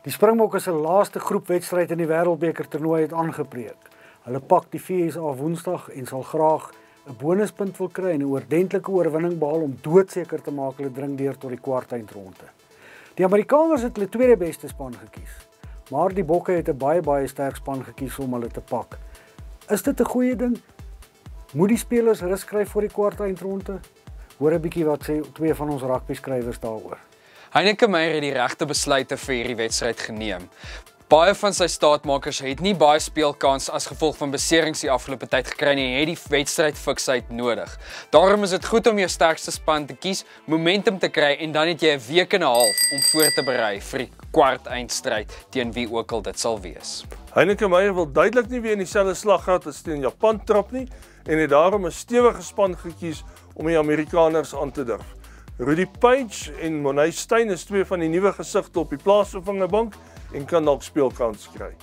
Die Springbokke se laaste groepwedstryd in die Wêreldbeker toernooi het aangebreek. Hulle pak die VSA Woensdag en sal graag 'n bonuspunt wil kry en 'n ordentlike oorwinning behaal om doodseker te maak hulle dring deur tot die kwartfinale. Die Amerikaners het hulle tweede beste span gekies, maar die Bokke het 'n baie sterk span gekies om hulle te pak. Is dit 'n goeie ding? Moet die spelers rus kry voor die kwartfinale? Hoor 'n bietjie wat sê twee van ons rugby skrywers daaroor. Heineke Meyer het die regte besluite vir hierdie wedstryd geneem. Baie van sy staatmakers het nie baie speelkans as gevolg van beserings die afgelope tyd gekry nie en het die wedstryd fiksheid nodig. Daarom is dit goed om jou sterkste span te kies, momentum te kry en dan het jy 'n week en 'n half om voor te berei vir die kwartfinale teen wie ook al dit sal wees. Heineke Meyer wil duidelik nie weer in dieselfde slaggat as teen Japan trap nie en het daarom 'n stewige span gekies om die Amerikaners aan te durf. Rudy Page en Monay Steyn is twee van die nuwe gesigte op die plaasvervangerbank en kan dalk speelkans kry.